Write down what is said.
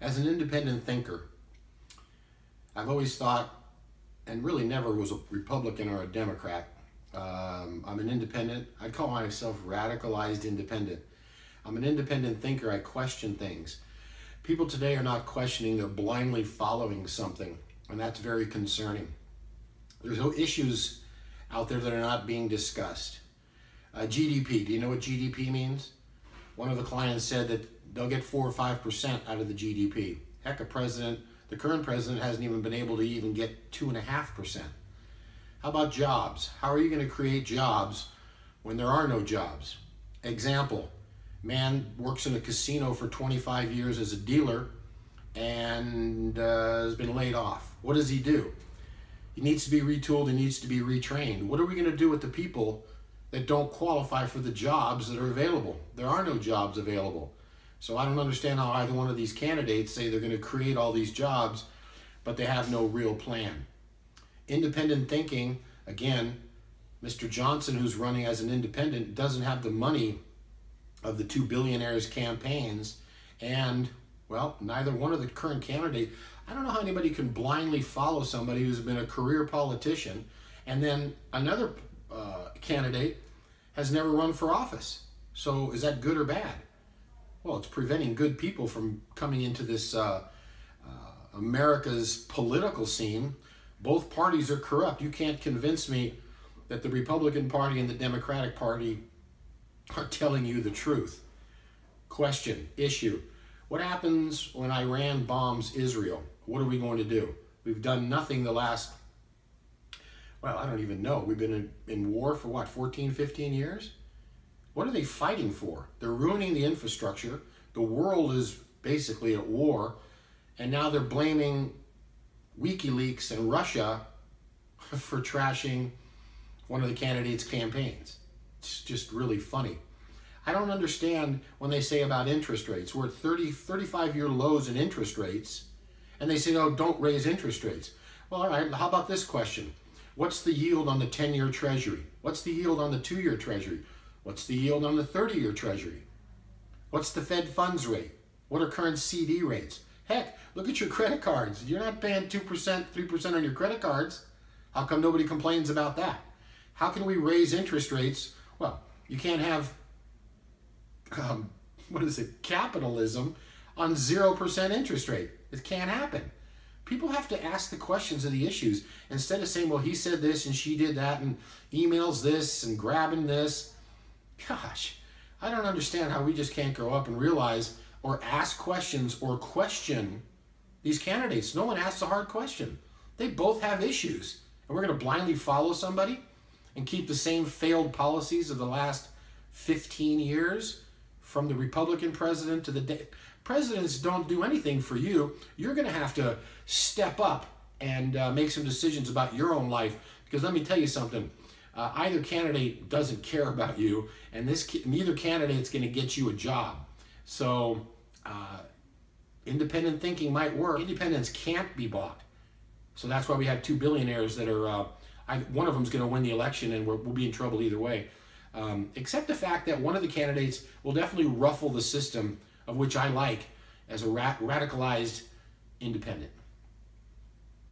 As an independent thinker, I've always thought, and really never was a Republican or a Democrat. I'm an independent. I'd call myself radicalized independent. I'm an independent thinker. I question things. People today are not questioning, they're blindly following something, and that's very concerning. There's no issues out there that are not being discussed. GDP, do you know what GDP means? One of the clients said that they'll get 4 or 5% out of the GDP. Heck, the current president hasn't even been able to even get 2.5%. How about jobs? How are you going to create jobs when there are no jobs? Example, man works in a casino for 25 years as a dealer and has been laid off. What does he do? He needs to be retooled, he needs to be retrained. What are we going to do with the people that don't qualify for the jobs that are available? There are no jobs available. So I don't understand how either one of these candidates say they're going to create all these jobs, but they have no real plan. Independent thinking, again, Mr. Johnson, who's running as an independent, doesn't have the money of the 2 billionaires' campaigns, and, well, neither one of the current candidates. I don't know how anybody can blindly follow somebody who's been a career politician, and then another candidate has never run for office. So is that good or bad? Well, it's preventing good people from coming into this America's political scene. Both parties are corrupt. You can't convince me that the Republican Party and the Democratic Party are telling you the truth. Question, issue. What happens when Iran bombs Israel? What are we going to do? We've done nothing the last, well, I don't even know. We've been in war for what, 14, 15 years? What are they fighting for? They're ruining the infrastructure. The world is basically at war. And now they're blaming WikiLeaks and Russia for trashing one of the candidates' campaigns. It's just really funny. I don't understand when they say about interest rates. We're at 35-year lows in interest rates, and they say, oh, don't raise interest rates. Well, all right, how about this question? What's the yield on the 10-year Treasury? What's the yield on the 2-year Treasury? What's the yield on the 30-year Treasury? What's the Fed funds rate? What are current CD rates? Heck, look at your credit cards. You're not paying 2%, 3% on your credit cards. How come nobody complains about that? How can we raise interest rates? Well, you can't have, capitalism on 0% interest rate. It can't happen. People have to ask the questions of the issues instead of saying, well, he said this and she did that and emails this and grabbing this. Gosh, I don't understand how we just can't grow up and realize or ask questions or question these candidates. No one asks a hard question. They both have issues. And we're going to blindly follow somebody and keep the same failed policies of the last 15 years from the Republican president to the presidents don't do anything for you. You're going to have to step up and make some decisions about your own life, because let me tell you something. Either candidate doesn't care about you, and neither candidate's going to get you a job. So independent thinking might work. Independence can't be bought. So that's why we have 2 billionaires that are, one of them's going to win the election, and we'll be in trouble either way. Except the fact that one of the candidates will definitely ruffle the system, of which I like, as a radicalized independent.